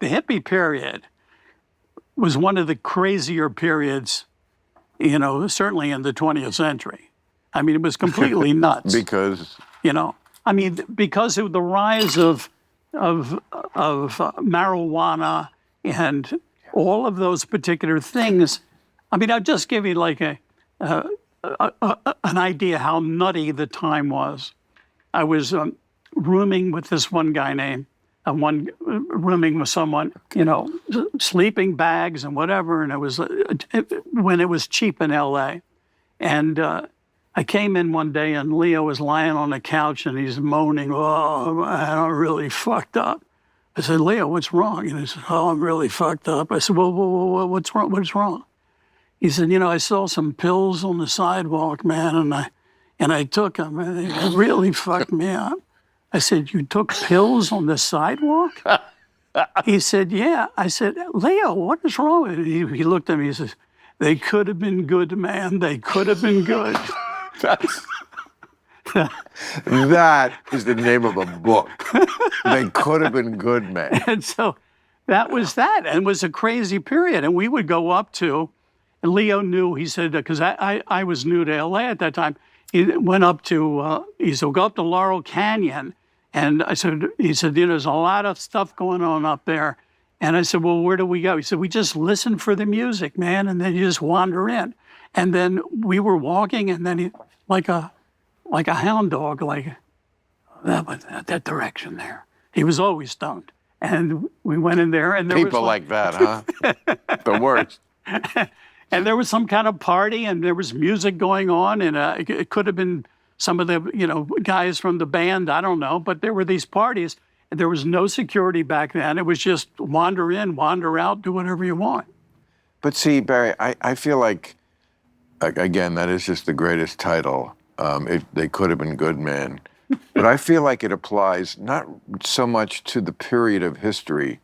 the hippie period was one of the crazier periods, you know, certainly in the 20th century. I mean, it was completely nuts. Because? You know, I mean, because of the rise of marijuana and all of those particular things. I mean, I'll just give you like an idea how nutty the time was. I was rooming with this one guy named, rooming with someone, you know, sleeping bags and whatever, and it was when it was cheap in L.A. And I came in one day and Leo was lying on the couch and he's moaning, "Oh, man, I'm really fucked up." I said, "Leo, what's wrong?" And he said, "Oh, I'm really fucked up." I said, "Well, what's wrong? What's wrong?" He said, "You know, I saw some pills on the sidewalk, man, and I took them, and it really fucked me up." I said, "You took pills on the sidewalk?" He said, "Yeah." I said, "Leo, what is wrong with you?" He looked at me, he says, "They could have been good, man. They could have been good." That is the name of a book. They could have been good, man. And so that was that. And it was a crazy period. And we would go up to, and Leo knew, he said, because I was new to LA at that time, he went up to, he said, "Go up to Laurel Canyon." And he said, "You know, there's a lot of stuff going on up there." And I said, "Well, where do we go?" He said, "We just listen for the music, man, and then you just wander in." And then we were walking, and then he, like a hound dog, like that direction there. He was always stoned. And we went in there, and there People was like that, huh? The worst. And there was some kind of party, and there was music going on, and it could have been some of the, you know, guys from the band, I don't know, but there were these parties, and there was no security back then. It was just wander in, wander out, do whatever you want. But see, Barry, I feel like, again, that is just the greatest title. They could have been good, man. But I feel like it applies not so much to the period of history,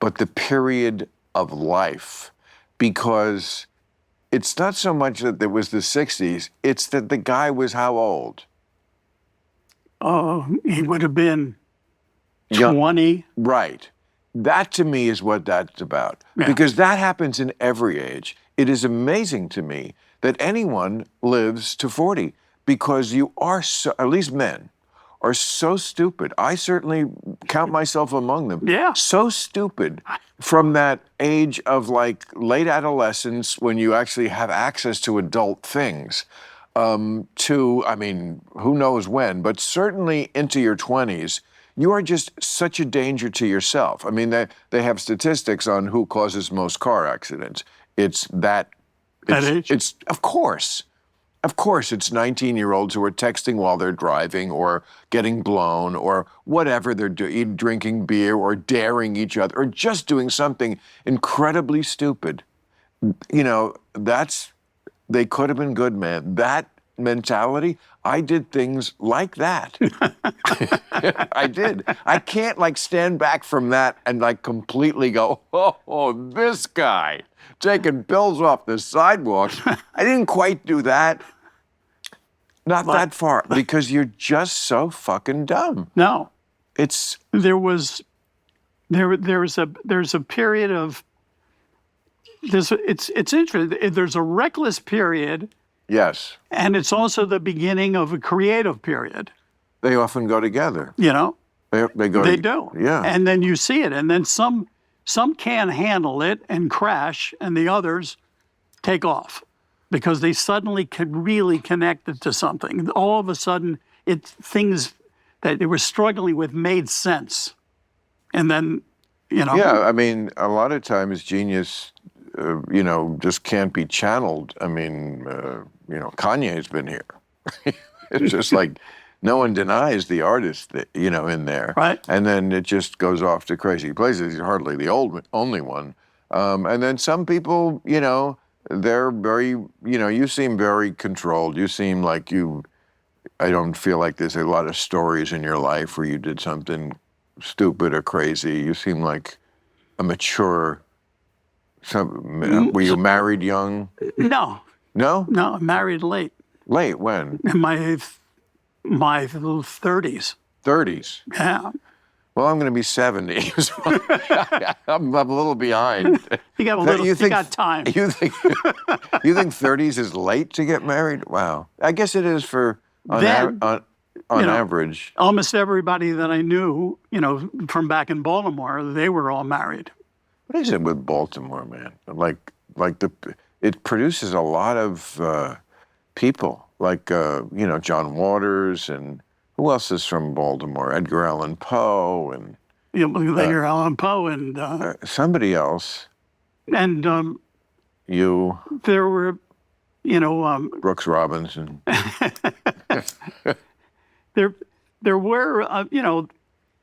but the period of life. Because it's not so much that it was the 60s, it's that the guy was how old? Oh, he would have been 20. Right. That to me is what that's about. Yeah. Because that happens in every age. It is amazing to me that anyone lives to 40 because you are so, at least men, are so stupid. I certainly count myself among them. Yeah. So stupid from that age of like late adolescence when you actually have access to adult things to, I mean, who knows when, but certainly into your 20s, you are just such a danger to yourself. I mean, they have statistics on who causes most car accidents. It's that age? It's of course. Of course, it's 19-year-olds who are texting while they're driving or getting blown or whatever they're doing, drinking beer or daring each other or just doing something incredibly stupid. You know, they could have been good, man. That mentality, I did things like that. I did. I can't like stand back from that and like completely go, oh, this guy taking pills off the sidewalk. I didn't quite do that. Not that far, because you're just so fucking dumb. No. It's there's a period of it's interesting. There's a reckless period. Yes. And it's also the beginning of a creative period. They often go together. You know? They go. They do. Yeah. And then you see it, and then some can't handle it and crash, and the others take off because they suddenly really connected to something. All of a sudden, things that they were struggling with made sense. And then, you know. Yeah, I mean, a lot of times genius, you know, just can't be channeled. I mean, you know, Kanye's been here. It's just like no one denies the artist, that, you know, in there. Right. And then it just goes off to crazy places. He's hardly the only one. And then some people, you know, they're very, you know, you seem very controlled. You seem like I don't feel like there's a lot of stories in your life where you did something stupid or crazy. You seem like a mature. Were you married young? No. No? No, married late. Late, when? In my 30s. 30s? Yeah. Well, I'm going to be 70. So I'm a little behind. You got a little. You got time. You think 30s is late to get married? Wow. I guess it is for on average. Almost everybody that I knew, from back in Baltimore, they were all married. What is it with Baltimore, man? It produces a lot of people, like John Waters, and who else is from Baltimore? Edgar Allan Poe and Edgar Allan Poe and somebody else. And there were, Brooks Robinson. There were,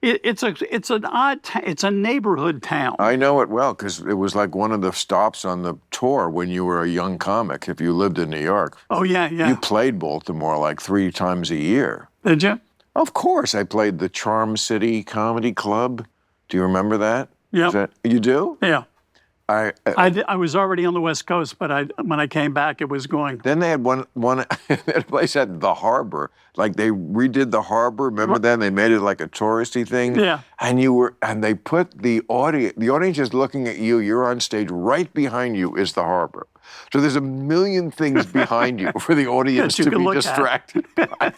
it's a neighborhood town. I know it well because it was like one of the stops on the tour when you were a young comic. If you lived in New York. Oh yeah. You played Baltimore like 3 times a year. Did you? Of course, I played the Charm City Comedy Club. Do you remember that? Yeah. You do? Yeah. I was already on the West Coast, but when I came back, it was going. Then they had one place at the harbor. Like they redid the harbor. Remember then? They made it like a touristy thing. Yeah. And they put the audience is looking at you. You're on stage. Right behind you is the harbor. So there's a million things behind you for the audience to be distracted by.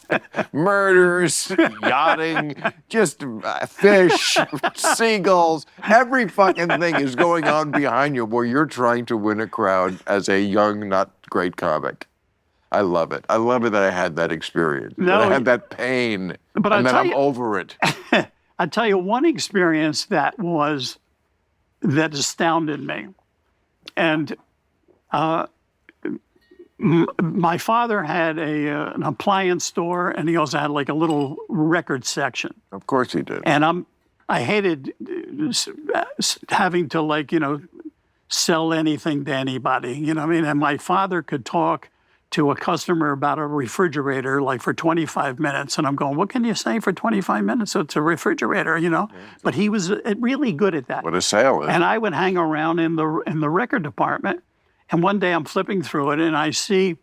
Murders, yachting, just fish, seagulls. Every fucking thing is going on behind you where you're trying to win a crowd as a young, not great comic. I love it. I love it that I had that experience. No, that I had that pain, but and then I'm over it. I'll tell you one experience that astounded me. And my father had an appliance store, and he also had like a little record section. Of course he did. And I hated having to sell anything to anybody. You know what I mean? And my father could talk to a customer about a refrigerator like for 25 minutes, and I'm going, what can you say for 25 minutes? So it's a refrigerator, But he was really good at that. What a sale is. And I would hang around in the record department. And one day I'm flipping through it, and I see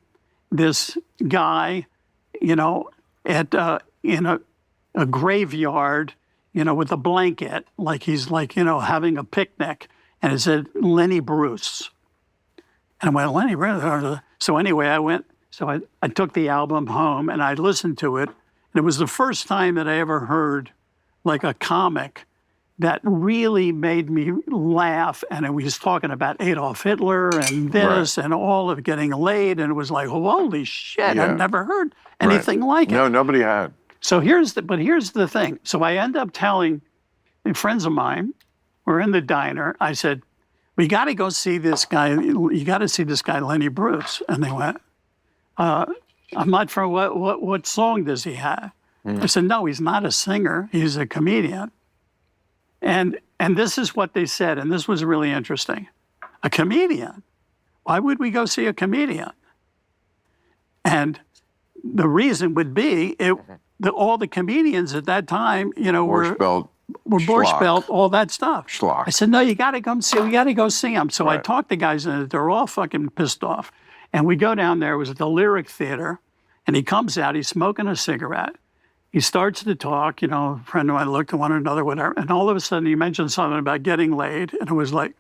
this guy, in a graveyard, with a blanket, like he's having a picnic, and it said Lenny Bruce. And I went, Lenny Bruce. So anyway, I took the album home and I listened to it, and it was the first time that I ever heard like a comic that really made me laugh. And he was talking about Adolf Hitler and this and all of getting laid. And it was like, holy shit, I've never heard anything like it. No, nobody had. So here's the thing. So I end up telling friends of mine, we're in the diner. I said, we got to go see this guy. You got to see this guy, Lenny Bruce. And they went, I'm not sure what song does he have? I said, no, he's not a singer. He's a comedian. And this is what they said, and this was really interesting. A comedian? Why would we go see a comedian? And the reason would be all the comedians at that time, were Borscht Belt, all that stuff. Schlock. I said, no, we got to go see him. So I talked to guys, and they're all fucking pissed off. And we go down there. It was at the Lyric Theater, and he comes out. He's smoking a cigarette. He starts to talk, a friend of mine looked at one another, whatever, and all of a sudden he mentioned something about getting laid, and it was like,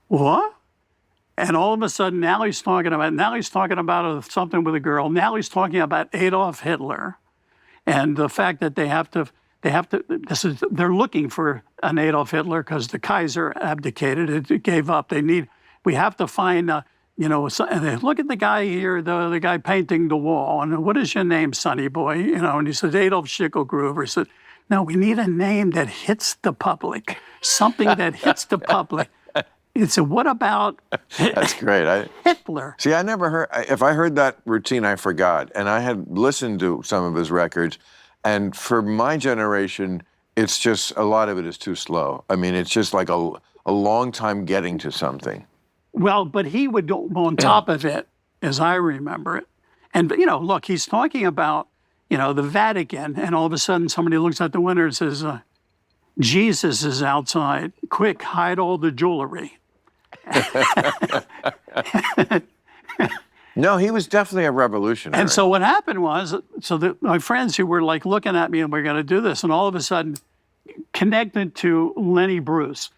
what? And all of a sudden now he's talking about something with a girl. Now he's talking about Adolf Hitler, and the fact that they're looking for an Adolf Hitler because the Kaiser abdicated, it gave up. We have to find and they look at the guy here, the guy painting the wall, and what is your name, sonny boy? And he says, Adolf Schicklgruber. He said, no, we need a name that hits the public, something that hits the public. He said, what about That's great. Hitler? See, I never heard, if I heard that routine, I forgot. And I had listened to some of his records, and for my generation, it's just, a lot of it is too slow. I mean, it's just like a long time getting to something. Well, but he would go on top of it, as I remember it. And, look, he's talking about, the Vatican, and all of a sudden somebody looks out the window and says, Jesus is outside. Quick, hide all the jewelry. No, he was definitely a revolutionary. And so what happened was, my friends who were like looking at me and we're going to do this, and all of a sudden connected to Lenny Bruce.